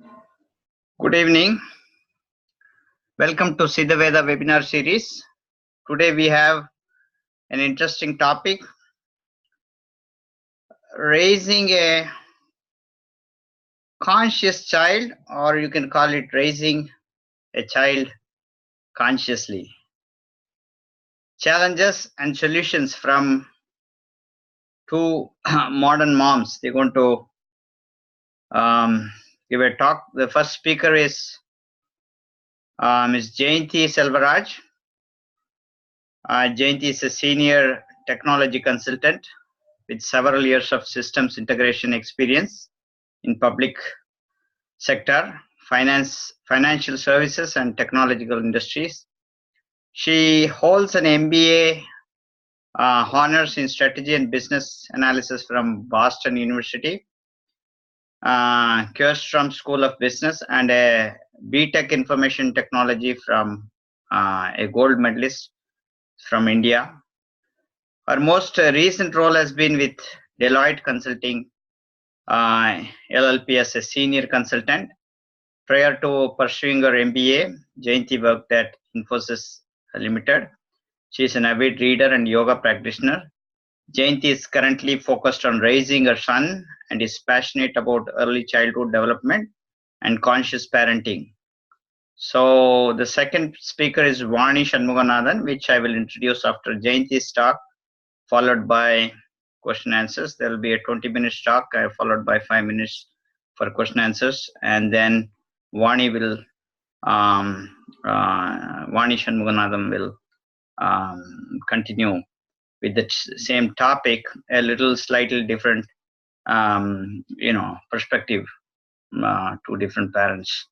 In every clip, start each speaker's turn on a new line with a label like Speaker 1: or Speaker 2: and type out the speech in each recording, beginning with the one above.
Speaker 1: Good evening. Welcome to Siddha-Vetha webinar series. Today we have an interesting topic, raising a conscious child, or you can call it raising a child consciously. Challenges and solutions from two modern moms. They're going to give a talk. The first speaker is Ms. Jayanthi Selvaraj. Jayanthi is a senior technology consultant with several years of systems integration experience in public sector, financial services, and technological industries. She holds an MBA honors in strategy and business analysis from Boston University, Kyrstrom School of Business, and a BTech Information Technology from a gold medalist from India. Her most recent role has been with Deloitte Consulting LLP as a senior consultant. Prior to pursuing her MBA, Jayanthi worked at Infosys Limited. She is an avid reader and yoga practitioner. Jayanthi is currently focused on raising her son and is passionate about early childhood development and conscious parenting. So the second speaker is Vani Shanmuganathan, which I will introduce after Jayanthi's talk, followed by question answers. There will be a 20-minute talk followed by 5 minutes for question answers, and then Vani will Vani Shanmuganathan will continue with the same topic, a little slightly different perspective to different parents.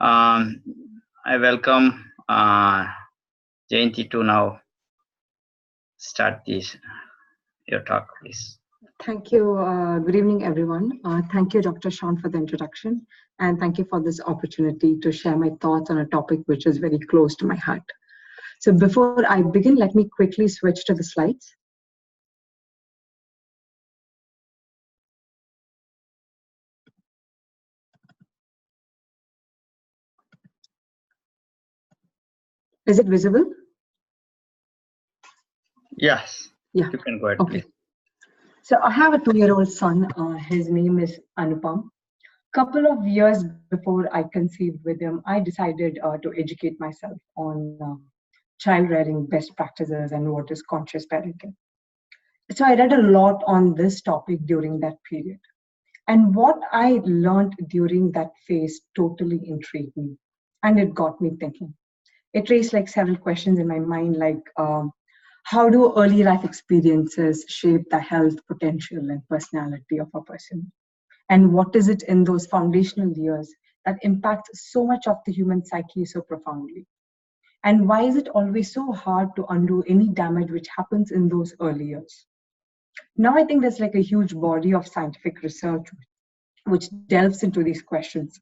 Speaker 1: I welcome Jayanthi to now start your talk, please.
Speaker 2: Thank you. Good evening, everyone. Thank you, Dr. Sean, for the introduction. And thank you for this opportunity to share my thoughts on a topic which is very close to my heart. So before I begin, let me quickly switch to the slides. Is it visible?
Speaker 1: Yes.
Speaker 2: Yeah.
Speaker 1: You can go ahead,
Speaker 2: Okay.
Speaker 1: please.
Speaker 2: So I have a 2-year-old son. His name is Anupam. Couple of years before I conceived with him, I decided to educate myself on child rearing best practices and what is conscious parenting. So I read a lot on this topic during that period. And what I learned during that phase totally intrigued me. And it got me thinking. It raised like several questions in my mind, like how do early life experiences shape the health, potential, and personality of a person? And what is it in those foundational years that impacts so much of the human psyche so profoundly? And why is it always so hard to undo any damage which happens in those early years? Now I think there's like a huge body of scientific research which delves into these questions.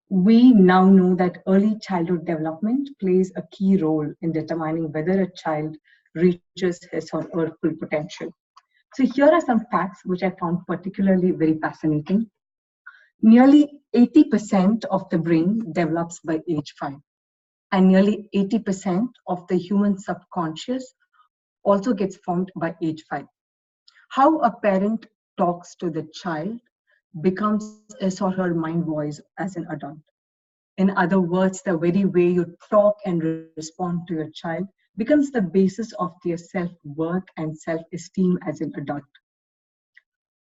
Speaker 2: We now know that early childhood development plays a key role in determining whether a child reaches his or her full potential. So here are some facts which I found particularly very fascinating. Nearly 80% of the brain develops by age 5, and nearly 80% of the human subconscious also gets formed by age 5. How a parent talks to the child becomes his or her mind voice as an adult. In other words, the very way you talk and respond to your child becomes the basis of their self-worth and self-esteem as an adult.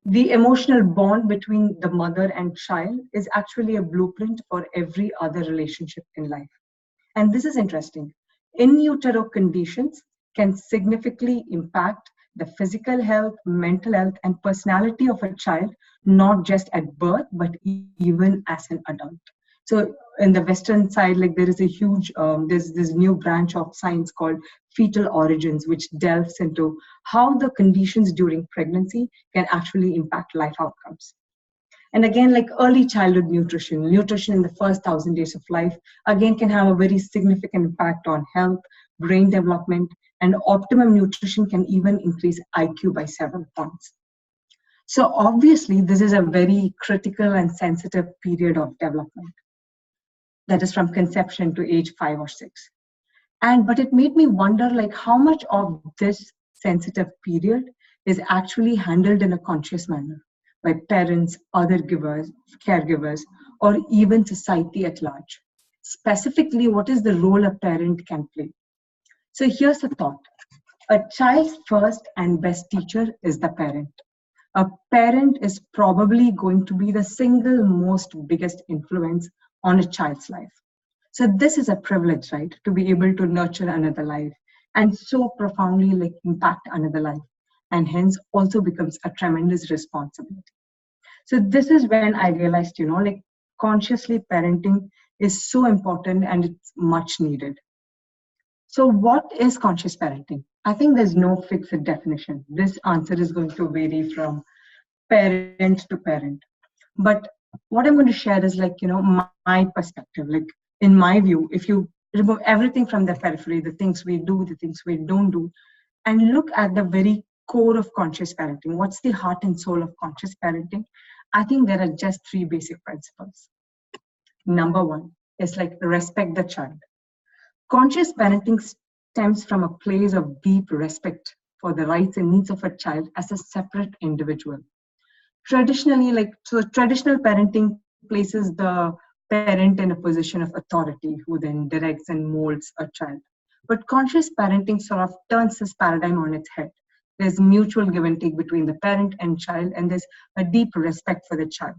Speaker 2: The emotional bond between the mother and child is actually a blueprint for every other relationship in life. And this is interesting. In utero conditions can significantly impact the physical health, mental health, and personality of a child, not just at birth, but even as an adult. So in the Western side, like there is a huge, there's this new branch of science called fetal origins, which delves into how the conditions during pregnancy can actually impact life outcomes. And again, like early childhood nutrition in the first 1,000 days of life, again, can have a very significant impact on health, brain development, and optimum nutrition can even increase IQ by several points. So obviously, this is a very critical and sensitive period of development, that is from conception to age 5 or 6. And but it made me wonder, like, how much of this sensitive period is actually handled in a conscious manner by parents, other givers, caregivers, or even society at large. Specifically, what is the role a parent can play? So here's a thought. A child's first and best teacher is the parent. A parent is probably going to be the single most biggest influence on a child's life. So this is a privilege, right? To be able to nurture another life and so profoundly like impact another life, and hence also becomes a tremendous responsibility. So this is when I realized, like consciously parenting is so important and it's much needed. So what is conscious parenting? I think there's no fixed definition. This answer is going to vary from parent to parent. But what I'm going to share is like, my perspective. Like in my view, if you remove everything from the periphery, the things we do, the things we don't do, and look at the very core of conscious parenting, what's the heart and soul of conscious parenting? I think there are just three basic principles. Number one is like respect the child. Conscious parenting stems from a place of deep respect for the rights and needs of a child as a separate individual. Traditionally, traditional parenting places the parent in a position of authority who then directs and molds a child. But conscious parenting sort of turns this paradigm on its head. There's mutual give and take between the parent and child, and there's a deep respect for the child.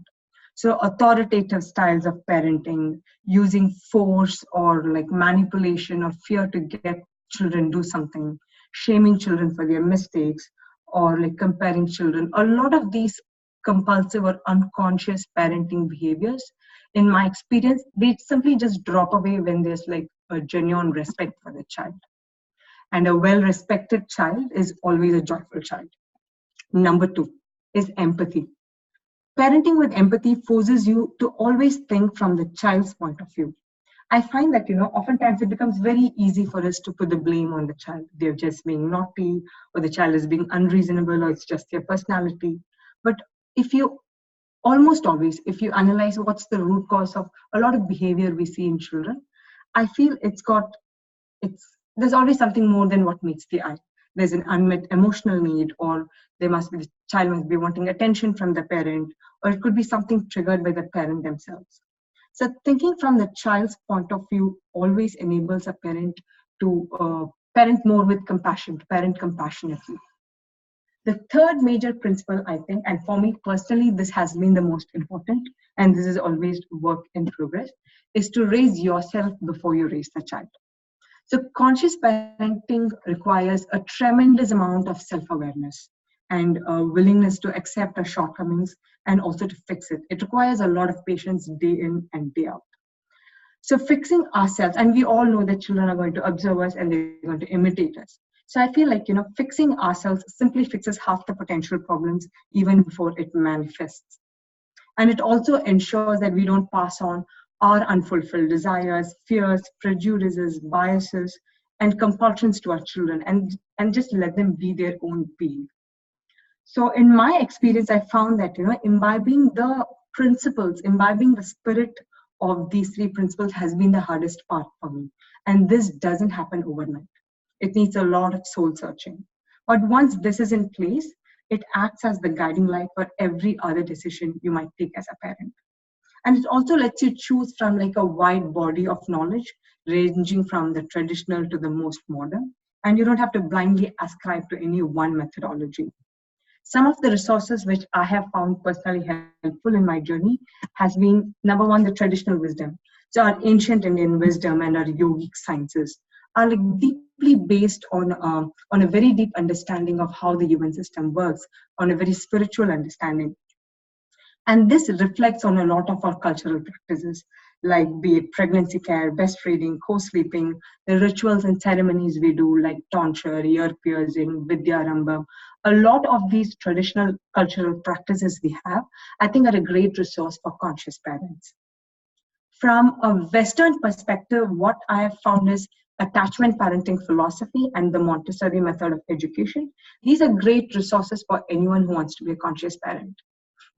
Speaker 2: So authoritative styles of parenting, using force or like manipulation or fear to get children do something, shaming children for their mistakes, or like comparing children, a lot of these compulsive or unconscious parenting behaviors, in my experience, they simply just drop away when there's like a genuine respect for the child. And a well-respected child is always a joyful child. Number two is empathy. Parenting with empathy forces you to always think from the child's point of view. I find that, oftentimes it becomes very easy for us to put the blame on the child. They're just being naughty, or the child is being unreasonable, or it's just their personality. But if you almost always, if you analyze what's the root cause of a lot of behavior we see in children, I feel there's always something more than what meets the eye. There's an unmet emotional need, or the child must be wanting attention from the parent, or it could be something triggered by the parent themselves. So thinking from the child's point of view always enables a parent to parent more with compassion, to parent compassionately. The third major principle, I think, and for me personally, this has been the most important, and this is always work in progress, is to raise yourself before you raise the child. So conscious parenting requires a tremendous amount of self-awareness and a willingness to accept our shortcomings and also to fix it. It requires a lot of patience day in and day out. So fixing ourselves, and we all know that children are going to observe us and they're going to imitate us. So I feel like, fixing ourselves simply fixes half the potential problems even before it manifests. And it also ensures that we don't pass on our unfulfilled desires, fears, prejudices, biases, and compulsions to our children, and just let them be their own being. So in my experience, I found that, imbibing the principles, imbibing the spirit of these three principles has been the hardest part for me. And this doesn't happen overnight. It needs a lot of soul searching. But once this is in place, it acts as the guiding light for every other decision you might take as a parent. And it also lets you choose from like a wide body of knowledge, ranging from the traditional to the most modern. And you don't have to blindly ascribe to any one methodology. Some of the resources which I have found personally helpful in my journey has been, number one, the traditional wisdom. So our ancient Indian wisdom and our yogic sciences are like deeply based on a very deep understanding of how the human system works, on a very spiritual understanding. And this reflects on a lot of our cultural practices, like be it pregnancy care, breastfeeding, co-sleeping, the rituals and ceremonies we do, like tonsure, ear piercing, vidyarambha. A lot of these traditional cultural practices we have, I think, are a great resource for conscious parents. From a Western perspective, what I have found is attachment parenting philosophy, and the Montessori method of education. These are great resources for anyone who wants to be a conscious parent.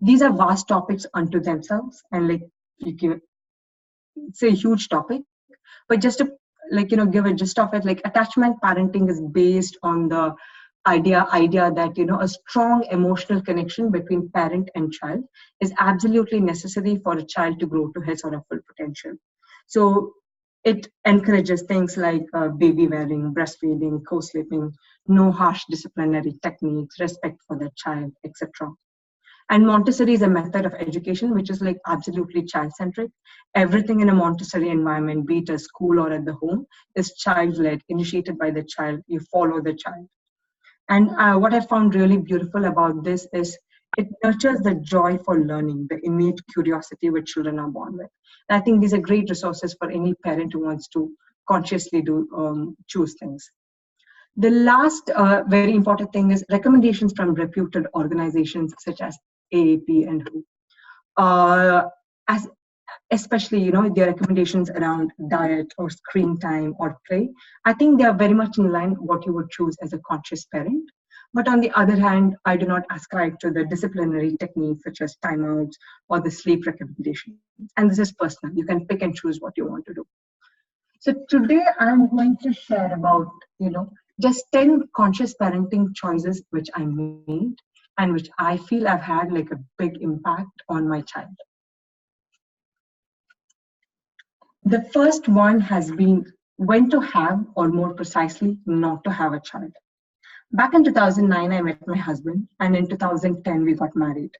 Speaker 2: These are vast topics unto themselves, and like you can, it's a huge topic. But just to give a gist of it, like attachment parenting is based on the idea that a strong emotional connection between parent and child is absolutely necessary for a child to grow to his or her full potential. So it encourages things like baby wearing, breastfeeding, co-sleeping, no harsh disciplinary techniques, respect for the child, etc. And Montessori is a method of education which is like absolutely child-centric. Everything in a Montessori environment, be it a school or at the home, is child-led, initiated by the child. You follow the child. And what I found really beautiful about this is it nurtures the joy for learning, the innate curiosity which children are born with. And I think these are great resources for any parent who wants to consciously choose things. The last very important thing is recommendations from reputed organizations such as AAP and WHO. As especially their recommendations around diet or screen time or play, I think they are very much in line what you would choose as a conscious parent. But on the other hand, I do not ascribe to the disciplinary techniques such as timeouts or the sleep recommendations. And this is personal. You can pick and choose what you want to do. So today I'm going to share about just 10 conscious parenting choices which I made and which I feel I've had like a big impact on my child. The first one has been when to have, or more precisely, not to have a child. Back in 2009, I met my husband, and in 2010, we got married.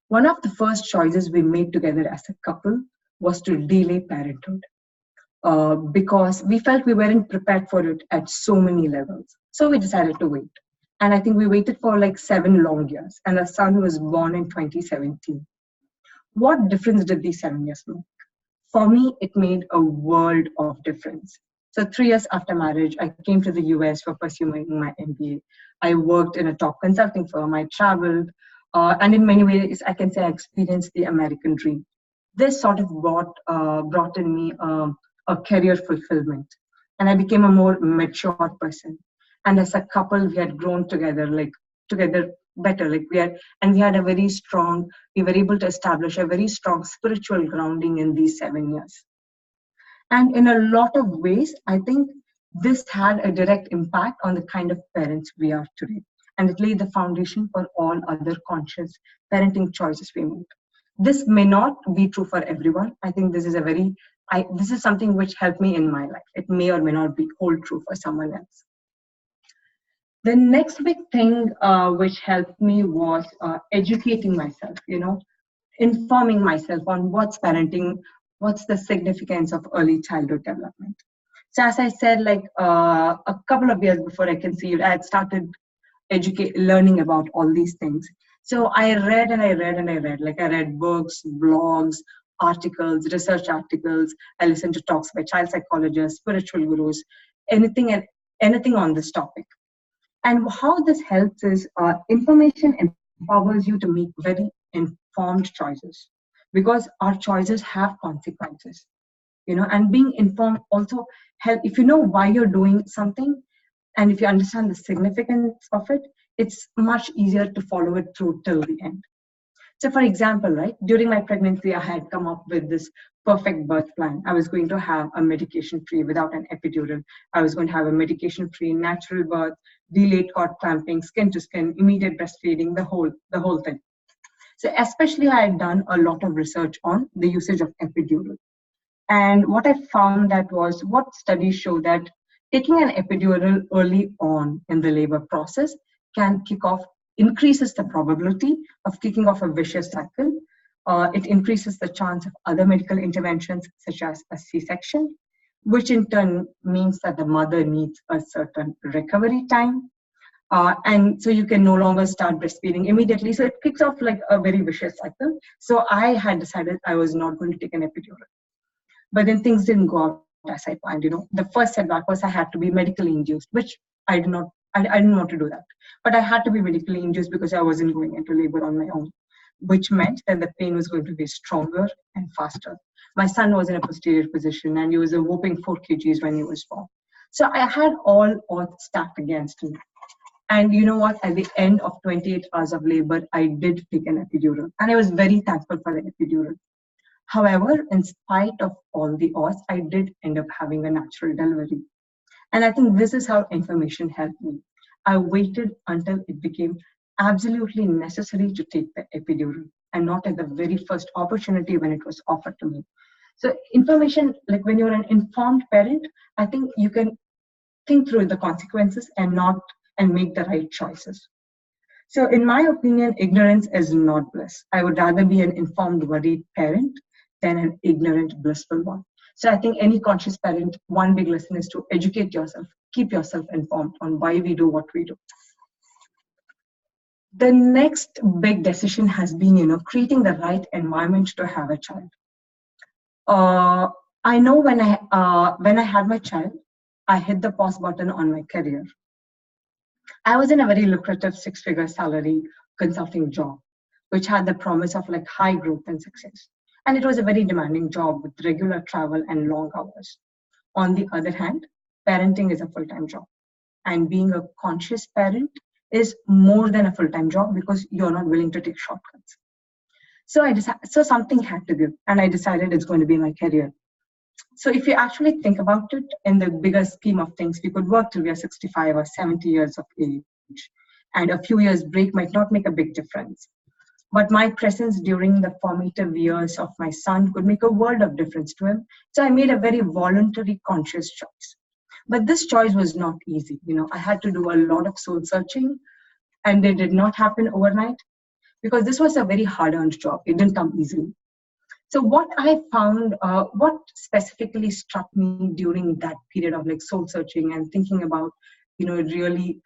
Speaker 2: One of the first choices we made together as a couple was to delay parenthood because we felt we weren't prepared for it at so many levels. So we decided to wait. And I think we waited for like 7 long years, and our son was born in 2017. What difference did these 7 years make? For me, it made a world of difference. So 3 years after marriage, I came to the US for pursuing my MBA. I worked in a top consulting firm. I traveled. And in many ways, I can say I experienced the American dream. This sort of brought in me a career fulfillment. And I became a more mature person. And as a couple, we had grown together better. We had a very strong, we were able to establish a very strong spiritual grounding in these 7 years. And in a lot of ways, I think this had a direct impact on the kind of parents we are today. And it laid the foundation for all other conscious parenting choices we make. This may not be true for everyone. I think this is something which helped me in my life. It may or may not be hold true for someone else. The next big thing which helped me was educating myself, informing myself on what's parenting, what's the significance of early childhood development. So as I said, a couple of years before I conceived, I had started learning about all these things. So I read and I read and I read. I read books, blogs, articles, research articles. I listened to talks by child psychologists, spiritual gurus, anything on this topic. And how this helps is information empowers you to make very informed choices because our choices have consequences, and being informed also help. If you know why you're doing something and if you understand the significance of it, it's much easier to follow it through till the end. So for example, right, during my pregnancy, I had come up with this perfect birth plan. I was going to have a medication-free without an epidural. I was going to have a medication-free natural birth, delayed cord clamping, skin to skin, immediate breastfeeding, the whole thing. So especially I had done a lot of research on the usage of epidural. And what I found that was what studies show that taking an epidural early on in the labor process can increases the probability of kicking off a vicious cycle. It increases the chance of other medical interventions such as a C-section, which in turn means that the mother needs a certain recovery time. And so you can no longer start breastfeeding immediately. So it kicks off like a very vicious cycle. So I had decided I was not going to take an epidural. But then things didn't go out as I planned. The first setback was I had to be medically induced, which I didn't want to do that. But I had to be medically induced because I wasn't going into labor on my own, which meant that the pain was going to be stronger and faster. My son was in a posterior position and he was a whopping 4 kgs when he was born. So I had all odds stacked against me. And you know what? At the end of 28 hours of labor, I did take an epidural. And I was very thankful for the epidural. However, in spite of all the odds, I did end up having a natural delivery. And I think this is how information helped me. I waited until it became absolutely necessary to take the epidural and not at the very first opportunity when it was offered to me. So, information, like when you're an informed parent, I think you can think through the consequences and make the right choices. So, in my opinion, ignorance is not bliss. I would rather be an informed, worried parent than an ignorant, blissful one. So, I think any conscious parent, one big lesson is to educate yourself, keep yourself informed on why we do what we do. The next big decision has been, creating the right environment to have a child. I know when I had my child, I hit the pause button on my career. I was in a very lucrative six-figure salary consulting job, which had the promise of like high growth and success. And it was a very demanding job with regular travel and long hours. On the other hand, parenting is a full-time job. And being a conscious parent is more than a full-time job because you're not willing to take shortcuts. So something had to give, and I decided it's going to be my career. So if you actually think about it in the bigger scheme of things, we could work till we are 65 or 70 years of age, and a few years break might not make a big difference. But my presence during the formative years of my son could make a world of difference to him. So I made a very voluntary, conscious choice. But this choice was not easy. I had to do a lot of soul searching, and it did not happen overnight because this was a very hard-earned job. It didn't come easily. So what I found, what specifically struck me during that period of like soul searching and thinking about, really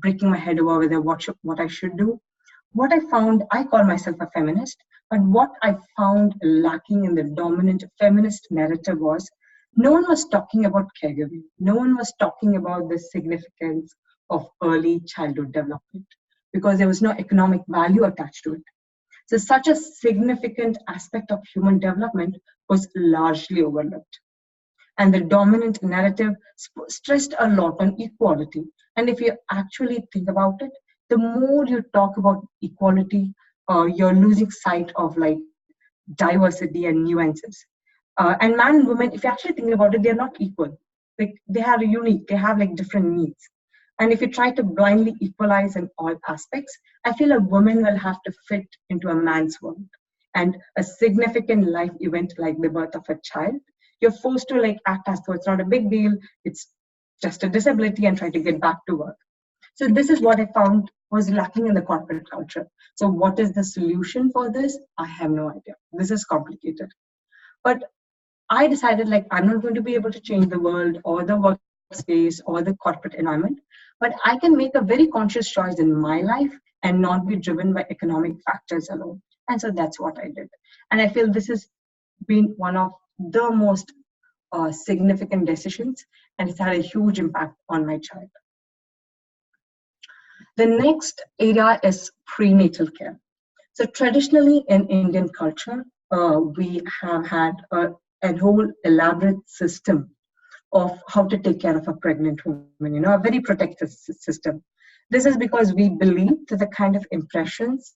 Speaker 2: breaking my head over whether what I should do. What I found, I call myself a feminist, but what I found lacking in the dominant feminist narrative was no one was talking about caregiving. No one was talking about the significance of early childhood development because there was no economic value attached to it. So such a significant aspect of human development was largely overlooked. And the dominant narrative stressed a lot on equality. And if you actually think about it, the more you talk about equality, you're losing sight of like diversity and nuances. And man and woman, if you actually think about it, they're not equal. Like they are unique, they have like different needs. And if you try to blindly equalize in all aspects, I feel a woman will have to fit into a man's world. And a significant life event like the birth of a child, you're forced to like act as though it's not a big deal, it's just a disability and try to get back to work. So this is what I found was lacking in the corporate culture. So what is the solution for this? I have no idea. This is complicated. But I decided like I'm not going to be able to change the world or the workspace or the corporate environment, but I can make a very conscious choice in my life and not be driven by economic factors alone. And so that's what I did. And I feel this has been one of the most significant decisions, and it's had a huge impact on my child. The next area is prenatal care. So traditionally in Indian culture, we have had a whole elaborate system of how to take care of a pregnant woman, a very protective system. This is because we believe that the kind of impressions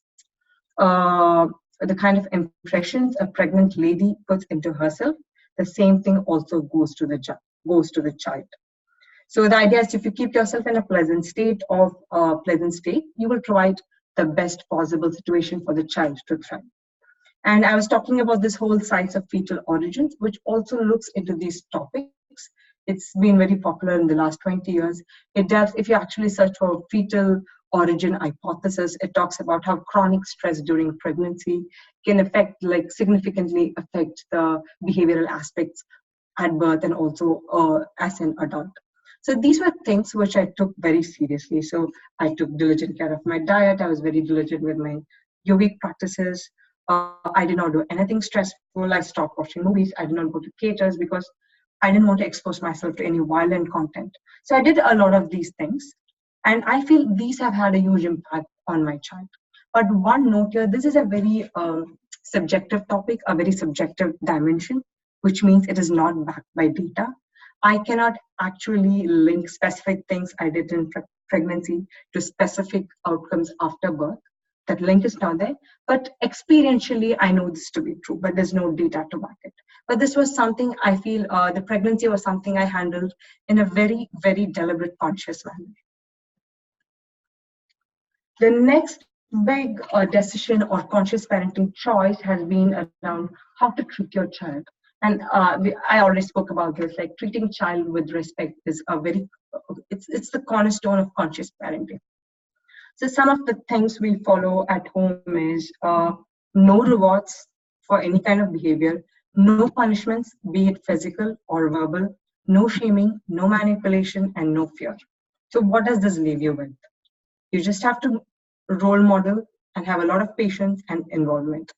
Speaker 2: a pregnant lady puts into herself, the same thing also goes to the child. So the idea is if you keep yourself in a pleasant state, you will provide the best possible situation for the child to thrive. And I was talking about this whole science of fetal origins, which also looks into these topics. It's been very popular in the last 20 years. It does, if you actually search for fetal origin hypothesis, it talks about how chronic stress during pregnancy can significantly affect the behavioral aspects at birth and also as an adult. So these were things which I took very seriously. So I took diligent care of my diet. I was very diligent with my yogic practices. I did not do anything stressful. I stopped watching movies. I did not go to theaters because I didn't want to expose myself to any violent content. So I did a lot of these things. And I feel these have had a huge impact on my child. But one note here, this is a very subjective topic, a very subjective dimension, which means it is not backed by data. I cannot actually link specific things I did in pregnancy to specific outcomes after birth. That link is not there, but experientially, I know this to be true, but there's no data to back it. But this was something I feel the pregnancy was something I handled in a very, very deliberate, conscious manner. The next big decision or conscious parenting choice has been around how to treat your child. And I already spoke about this, like treating child with respect is a very, it's the cornerstone of conscious parenting. So some of the things we follow at home is no rewards for any kind of behavior, no punishments, be it physical or verbal, no shaming, no manipulation, and no fear. So what does this leave you with? You just have to role model and have a lot of patience and involvement.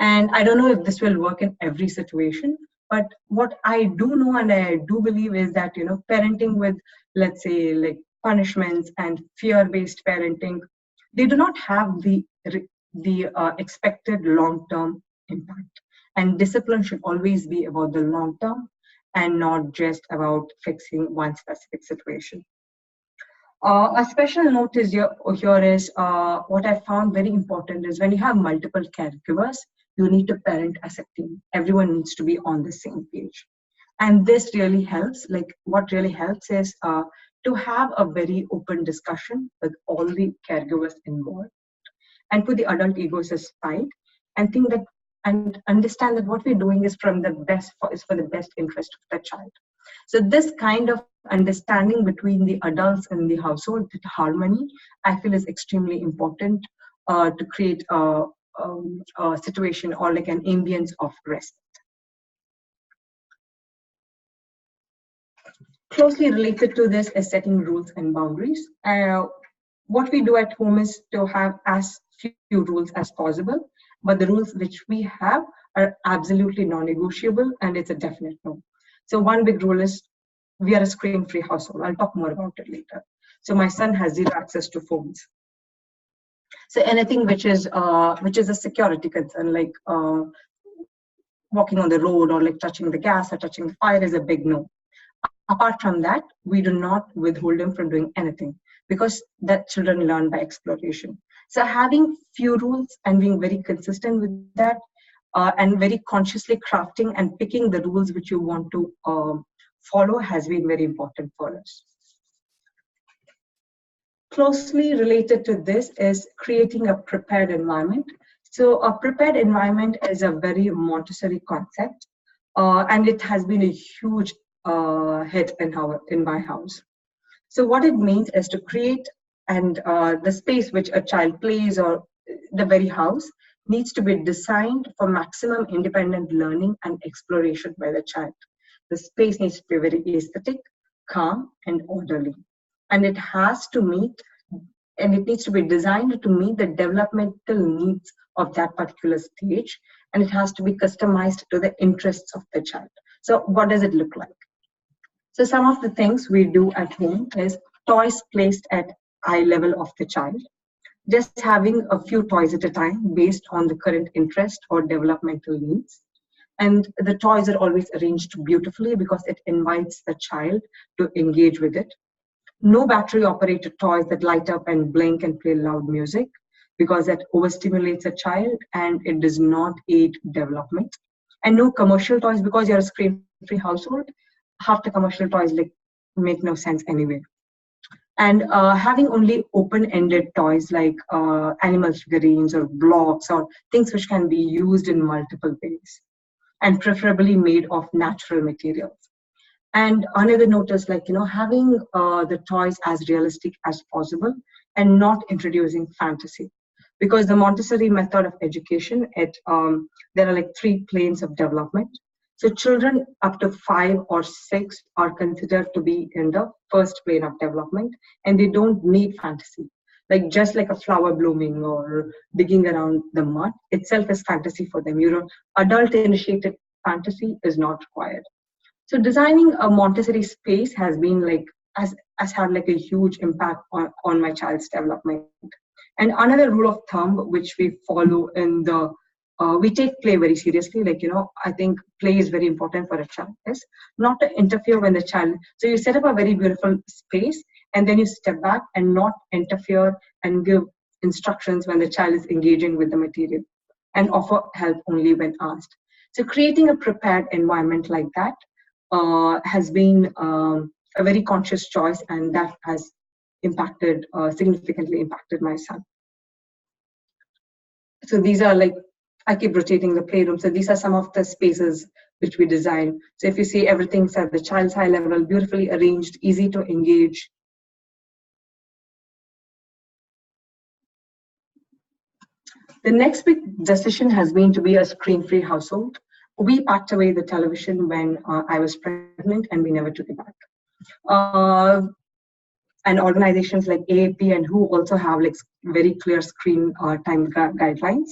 Speaker 2: And I don't know if this will work in every situation, but what I do know and I do believe is that, parenting with, let's say, like punishments and fear-based parenting, they do not have the expected long-term impact. And discipline should always be about the long term and not just about fixing one specific situation. A special note is here is what I found very important is when you have multiple caregivers, you need to parent as a team. Everyone needs to be on the same page. And this really helps. Like what really helps is to have a very open discussion with all the caregivers involved and put the adult egos aside and think that and understand that what we're doing is is for the best interest of the child. So this kind of understanding between the adults and the household, the harmony, I feel is extremely important to create a situation or like an ambience of rest. Closely related to this is setting rules and boundaries. What we do at home is to have as few rules as possible, but the rules which we have are absolutely non-negotiable and it's a definite no. So one big rule is we are a screen-free household. I'll talk more about it later. So my son has zero access to phones. So anything which is a security concern, like walking on the road or like touching the gas or touching the fire is a big no. Apart from that, we do not withhold him from doing anything because that children learn by exploration. So having few rules and being very consistent with that and very consciously crafting and picking the rules which you want to follow has been very important for us. Closely related to this is creating a prepared environment. So a prepared environment is a very Montessori concept and it has been a huge hit in my house. So what it means is to create and the space which a child plays or the very house needs to be designed for maximum independent learning and exploration by the child. The space needs to be very aesthetic, calm, and orderly. And it has to meet, and it needs to be designed to meet the developmental needs of that particular stage. And it has to be customized to the interests of the child. So what does it look like? So some of the things we do at home is toys placed at eye level of the child. Just having a few toys at a time based on the current interest or developmental needs. And the toys are always arranged beautifully because it invites the child to engage with it. No battery operated toys that light up and blink and play loud music because that overstimulates a child and it does not aid development. And no commercial toys because you're a screen-free household. Half the commercial toys like make no sense anyway. And having only open-ended toys like animal figurines or blocks or things which can be used in multiple ways and preferably made of natural materials. And another note is like, having the toys as realistic as possible and not introducing fantasy. Because the Montessori method of education, there are like 3 planes of development. So children up to 5 or 6 are considered to be in the first plane of development and they don't need fantasy. Like just like a flower blooming or digging around the mud itself is fantasy for them. Adult initiated fantasy is not required. So designing a Montessori space has been like, has had like a huge impact on my child's development. And another rule of thumb, which we follow in the we take play very seriously. Like, I think play is very important for a child. Is not to interfere when the child. So you set up a very beautiful space, and then you step back and not interfere and give instructions when the child is engaging with the material, and offer help only when asked. So creating a prepared environment like that has been a very conscious choice, and that has significantly impacted my son. So these are like, I keep rotating the playroom. So these are some of the spaces which we design. So if you see, everything's at the child's eye level, beautifully arranged, easy to engage. The next big decision has been to be a screen-free household. We packed away the television when I was pregnant, and we never took it back. And organizations like AAP and WHO also have like very clear screen time guidelines.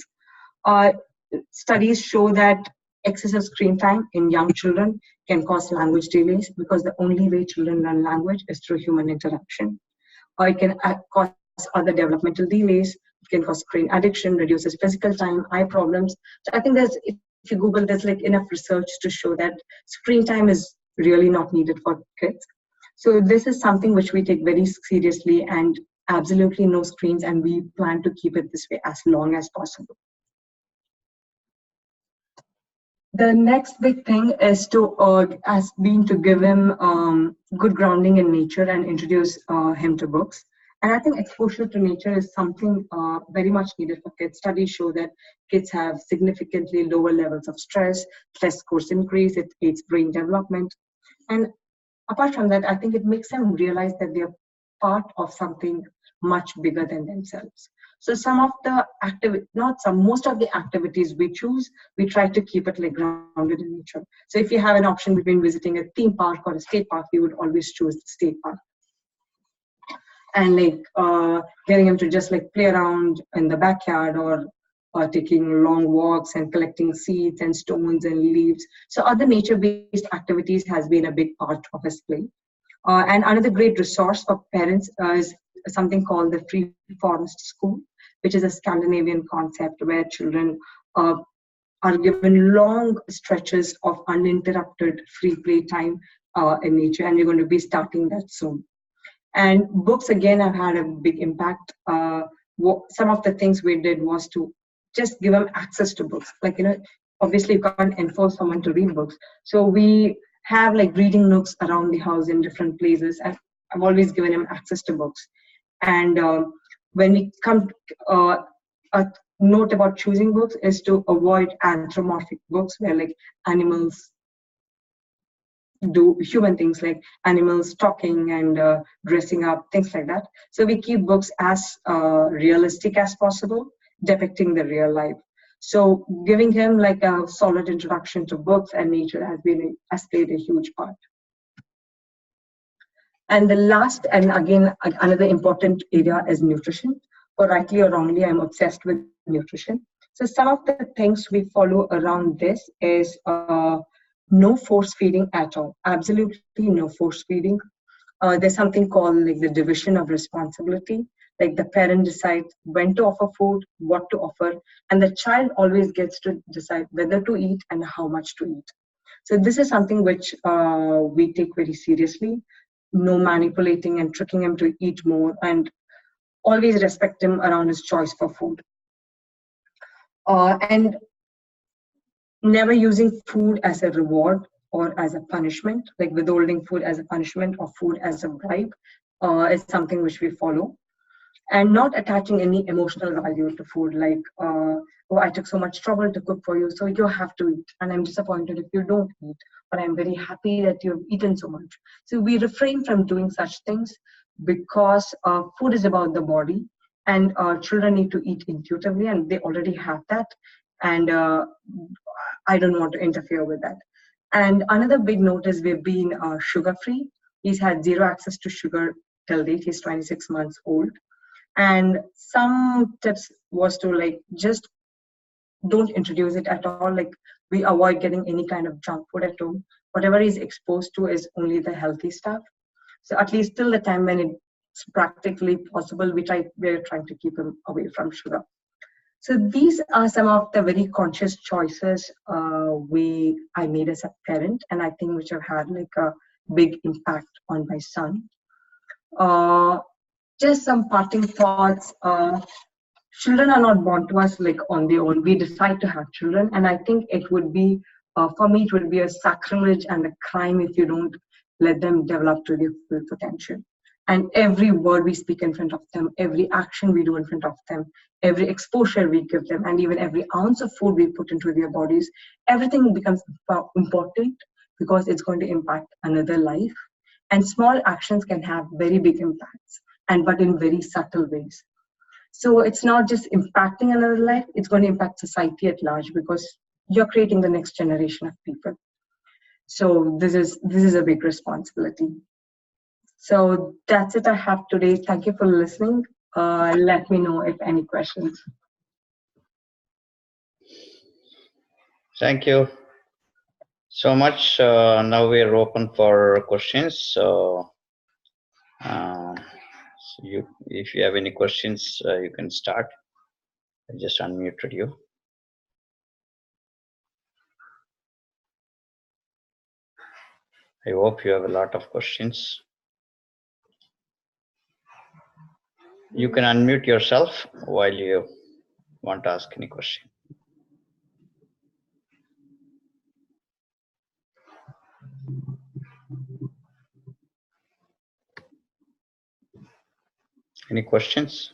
Speaker 2: Studies show that excessive screen time in young children can cause language delays, because the only way children learn language is through human interaction. Or it can cause other developmental delays. It can cause screen addiction, reduces physical time, eye problems. So I think if you Google, there's like enough research to show that screen time is really not needed for kids. So this is something which we take very seriously, and absolutely no screens, and we plan to keep it this way as long as possible. The next big thing is has been to give him good grounding in nature and introduce him to books. And I think exposure to nature is something very much needed for kids. Studies show that kids have significantly lower levels of stress scores increase, it aids brain development. And apart from that, I think it makes them realize that they're part of something much bigger than themselves. So some of the most of the activities we choose, we try to keep it like grounded in nature. So if you have an option between visiting a theme park or a state park, we would always choose the state park. And like getting him to just like play around in the backyard, or taking long walks and collecting seeds and stones and leaves. So other nature-based activities has been a big part of his play. And another great resource for parents is something called the Free Forest School, which is a Scandinavian concept where children are given long stretches of uninterrupted free play time in nature, and we're going to be starting that soon. And books, again, have had a big impact. Some of the things we did was to just give them access to books. Like, obviously you can't enforce someone to read books. So we have like reading nooks around the house in different places. And I've always given him access to books. And when we come, a note about choosing books is to avoid anthropomorphic books where like animals do human things, like animals talking and dressing up, things like that. So we keep books as realistic as possible, depicting the real life. So giving him like a solid introduction to books and nature has played a huge part. And the last, and again, another important area is nutrition. For rightly or wrongly, I'm obsessed with nutrition. So some of the things we follow around this is no force feeding at all. Absolutely no force feeding. There's something called like the division of responsibility. Like the parent decides when to offer food, what to offer, and the child always gets to decide whether to eat and how much to eat. So this is something which we take very seriously. No manipulating and tricking him to eat more, and always respect him around his choice for food. And never using food as a reward or as a punishment, like withholding food as a punishment or food as a bribe is something which we follow. And not attaching any emotional value to food, like, oh, I took so much trouble to cook for you, so you have to eat. And I'm disappointed if you don't eat, but I'm very happy that you've eaten so much. So we refrain from doing such things, because food is about the body, and children need to eat intuitively, and they already have that. And I don't want to interfere with that. And another big note is we've been sugar-free. He's had zero access to sugar till date. He's 26 months old. And some tips was to like just don't introduce it at all. Like we avoid getting any kind of junk food at home. Whatever he's exposed to is only the healthy stuff. So at least till the time when it's practically possible, we're trying to keep him away from sugar. So these are some of the very conscious choices I made as a parent, and I think which have had like a big impact on my son. Uh, just some parting thoughts. Children are not born to us like on their own. We decide to have children, and I think it would be, for me, it would be a sacrilege and a crime if you don't let them develop to their full potential. And every word we speak in front of them, every action we do in front of them, every exposure we give them, and even every ounce of food we put into their bodies, everything becomes important because it's going to impact another life. And small actions can have very big impacts, and but in very subtle ways. So it's not just impacting another life, it's going to impact society at large because you're creating the next generation of people. So this is a big responsibility. So that's it I have today. Thank you for listening. Let me know if any questions.
Speaker 1: Thank you so much. Now we are open for questions. So, if you have any questions, you can start. I just unmuted you. I hope you have a lot of questions. You can unmute yourself while you want to ask any question. Any questions?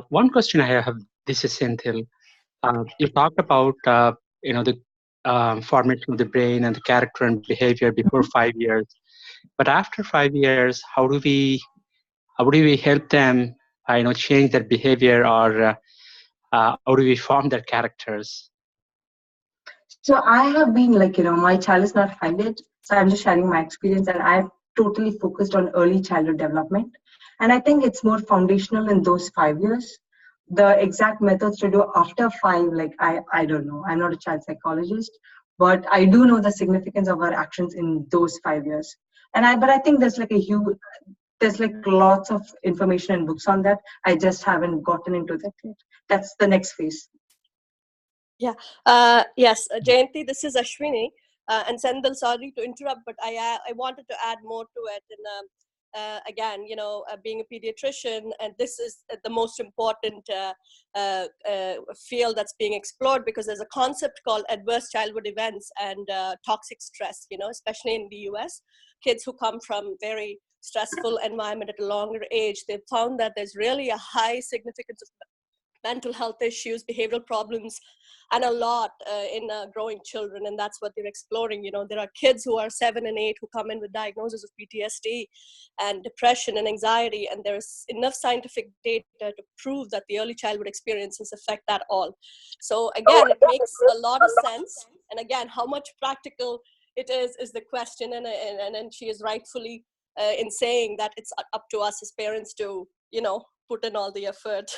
Speaker 3: One question I have, this is Senthil. You talked about the formation of the brain and the character and behavior before 5 years, but after 5 years, how do we help them change their behavior, or how do we form their characters?
Speaker 2: So I have been like, my child is not 5 yet, so I'm just sharing my experience, and I've totally focused on early childhood development. And I think it's more foundational in those 5 years. The exact methods to do after 5, like I don't know. I'm not a child psychologist, but I do know the significance of our actions in those 5 years. But I think there's like lots of information and books on that. I just haven't gotten into that yet. That's the next phase.
Speaker 4: Yeah. Yes, Jayanthi, this is Ashwini. And Sendal, sorry to interrupt, but I wanted to add more to it. And again, being a pediatrician, and this is the most important field that's being explored, because there's a concept called adverse childhood events and toxic stress, especially in the US. Kids who come from very stressful environment at a longer age, they've found that there's really a high significance of mental health issues, behavioral problems, and a lot in growing children. And that's what they're exploring. There are kids who are 7 and 8 who come in with diagnoses of PTSD and depression and anxiety, and there's enough scientific data to prove that the early childhood experiences affect that all. So again, it makes a lot of sense. And again, how much practical it is the question, and she is rightfully in saying that it's up to us as parents to put in all the effort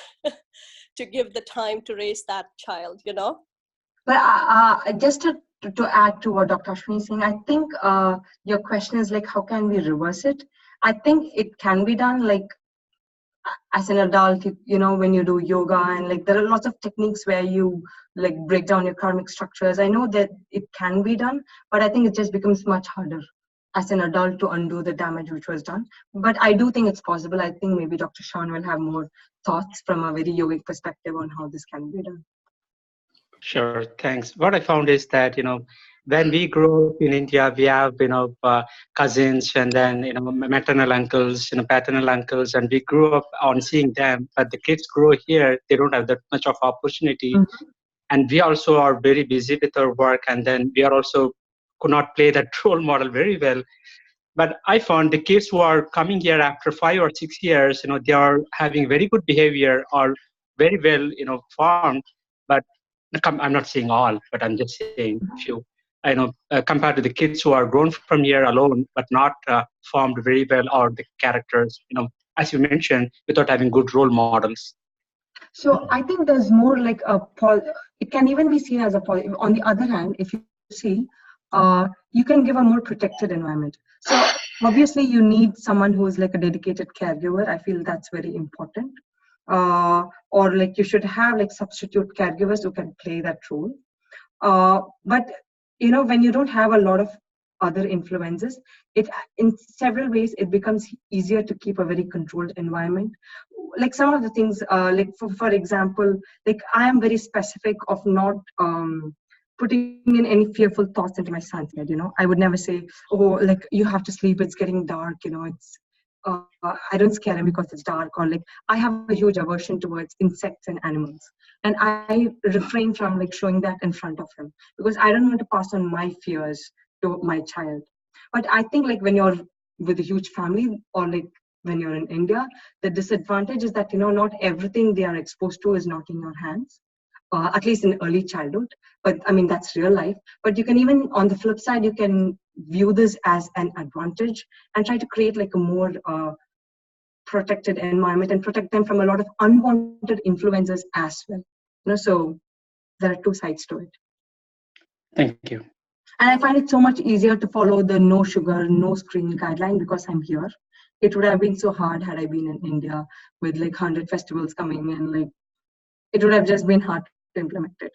Speaker 4: to give the time to raise that child,
Speaker 2: But just to add to what Dr. Ashwini is saying, I think your question is like, how can we reverse it? I think it can be done, like as an adult, when you do yoga, and like there are lots of techniques where you like break down your karmic structures. I know that it can be done, but I think it just becomes much harder as an adult to undo the damage which was done. But I do think it's possible. I think maybe Dr. Sean will have more thoughts from a very yogic perspective on how this can be done.
Speaker 3: Sure, thanks. What I found is that, when we grow up in India, we have, cousins, and then, maternal uncles, paternal uncles, and we grew up on seeing them. But the kids grow here, they don't have that much of opportunity. Mm-hmm. And we also are very busy with our work, and then we are also could not play that role model very well. But I found the kids who are coming here after 5 or 6 years, they are having very good behavior, or very well, formed. But I'm not saying all, but I'm just saying few. Compared to the kids who are grown from here alone, but not formed very well, or the characters, as you mentioned, without having good role models.
Speaker 2: So I think there's more like it can even be seen as a positive. On the other hand, if you see, you can give a more protected environment. So obviously you need someone who is like a dedicated caregiver. I feel that's very important. Or like you should have like substitute caregivers who can play that role. But when you don't have a lot of other influences, it in several ways it becomes easier to keep a very controlled environment. Like some of the things, like for example, like I am very specific of not putting in any fearful thoughts into my son's head. I would never say, oh, like you have to sleep, it's getting dark, it's I don't scare him because it's dark, or like I have a huge aversion towards insects and animals, and I refrain from like showing that in front of him because I don't want to pass on my fears to my child. But I think like when you're with a huge family, or like when you're in India, the disadvantage is that not everything they are exposed to is not in your hands, at least in early childhood. But I mean, that's real life. But you can, even on the flip side, you can view this as an advantage and try to create like a more protected environment and protect them from a lot of unwanted influences as well. So there are two sides to it.
Speaker 3: Thank you.
Speaker 2: And I find it so much easier to follow the no sugar, no screen guideline because I'm here. It would have been so hard had I been in India with like 100 festivals coming, and like it would have just been hard to implement it.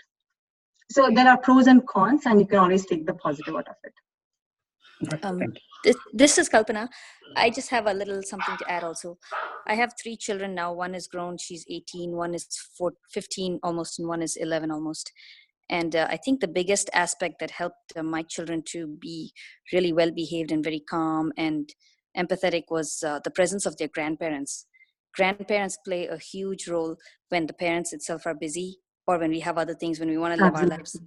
Speaker 2: So there are pros and cons, and you can always take the positive out of it.
Speaker 5: This is Kalpana. I just have a little something to add also. I have 3 children now. One is grown, she's 18, one is 15 almost, and one is 11 almost. And I think the biggest aspect that helped my children to be really well behaved and very calm and empathetic was the presence of their grandparents. Grandparents play a huge role when the parents itself are busy, or when we have other things, when we want to live our lives.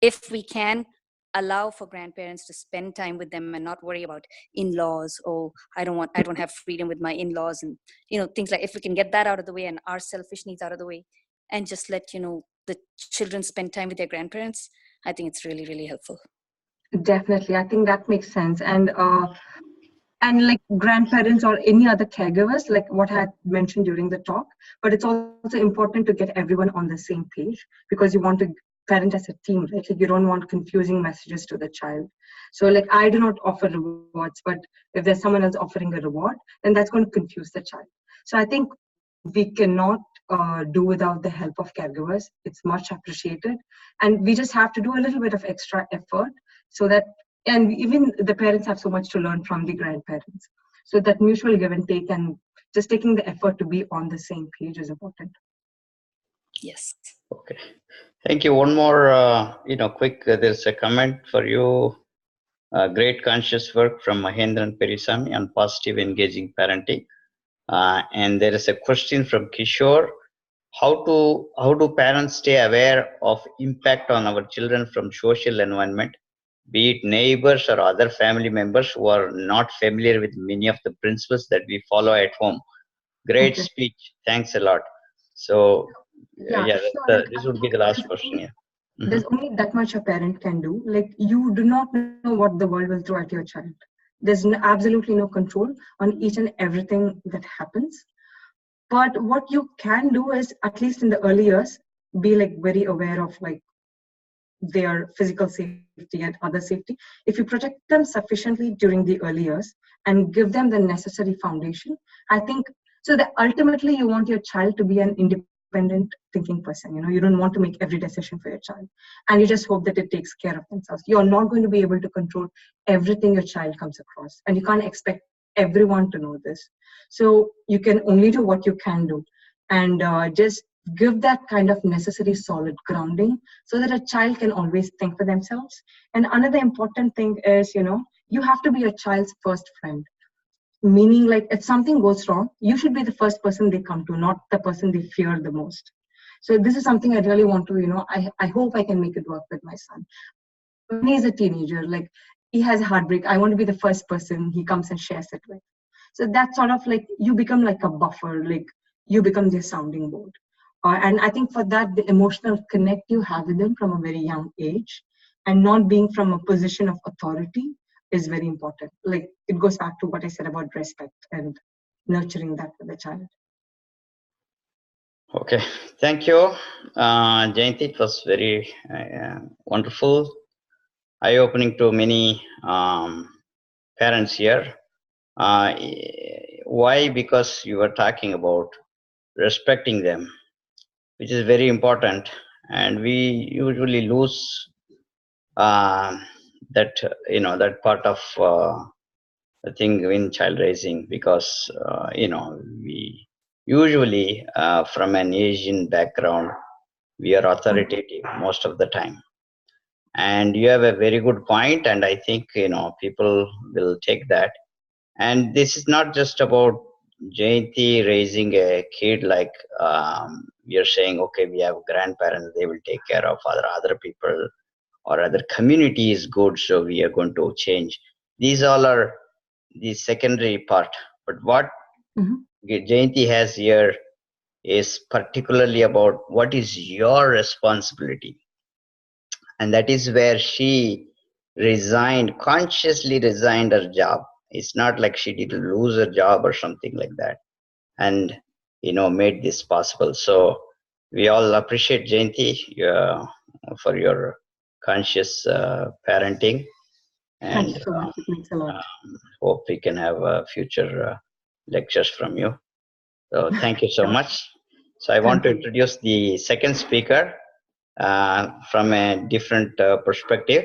Speaker 5: If we can allow for grandparents to spend time with them and not worry about in-laws, oh, I don't have freedom with my in-laws, and things like, if we can get that out of the way and our selfish needs out of the way, and just let the children spend time with their grandparents, I think it's really, really helpful.
Speaker 2: Definitely, I think that makes sense. And like grandparents or any other caregivers, like what I had mentioned during the talk, but it's also important to get everyone on the same page, because you want to parent as a team, right? Like you don't want confusing messages to the child. So like I do not offer rewards, but if there's someone else offering a reward, then that's going to confuse the child. So I think we cannot do without the help of caregivers. It's much appreciated, and we just have to do a little bit of extra effort so that, and even the parents have so much to learn from the grandparents. So that mutual give and take, and just taking the effort to be on the same page is important.
Speaker 5: Yes.
Speaker 1: Okay. Thank you. One more, quick, there's a comment for you. Great conscious work from Mahendran Perisami on positive engaging parenting. And there is a question from Kishore. How do parents stay aware of impact on our children from social environment, be it neighbors or other family members who are not familiar with many of the principles that we follow at home? Great speech. Thanks a lot. So, this would be the last question. Yeah.
Speaker 2: There's only that much a parent can do. Like you do not know what the world will throw at your child. There's absolutely no control on each and everything that happens. But what you can do is, at least in the early years, be like very aware of like their physical safety and other safety. If you protect them sufficiently during the early years and give them the necessary foundation, I think, so that ultimately you want your child to be an independent thinking person. You don't want to make every decision for your child, and you just hope that it takes care of themselves. You're not going to be able to control everything your child comes across, and you can't expect everyone to know this. So you can only do what you can do, and just give that kind of necessary solid grounding so that a child can always think for themselves. And another important thing is, you have to be a child's first friend. Meaning, like, if something goes wrong, you should be the first person they come to, not the person they fear the most. So this is something I really want to, I hope I can make it work with my son. When he's a teenager, like, he has a heartbreak, I want to be the first person he comes and shares it with. So that's sort of like, you become like a buffer, like, you become their sounding board. And I think for that, the emotional connect you have with them from a very young age, and not being from a position of authority, is very important. Like, it goes back to what I said about respect and nurturing that with the child.
Speaker 1: Okay, thank you, Jayanthi. It was very wonderful. eye-opening to many parents here. Why? Because you were talking about respecting them, which is very important, and we usually lose uh, that that part of the thing in child raising, because we usually from an Asian background, we are authoritative most of the time. And you have a very good point, and I think people will take that. And this is not just about Jayanti raising a kid, like you're saying, okay, we have grandparents, they will take care of other people, or other community is good, so we are going to change. These all are the secondary part. But what
Speaker 2: Mhm.
Speaker 1: Jayanti has here is particularly about what is your responsibility. And that is where she consciously resigned her job. It's not like she did lose her job or something like that, and made this possible. So we all appreciate Jayanti for your conscious parenting,
Speaker 2: Thank
Speaker 1: and
Speaker 2: you so much. It means a lot.
Speaker 1: hope we can have future lectures from you. So thank you so
Speaker 2: Sure.
Speaker 1: much. So I want
Speaker 2: Thank
Speaker 1: to
Speaker 2: you.
Speaker 1: introduce the second speaker from a different perspective.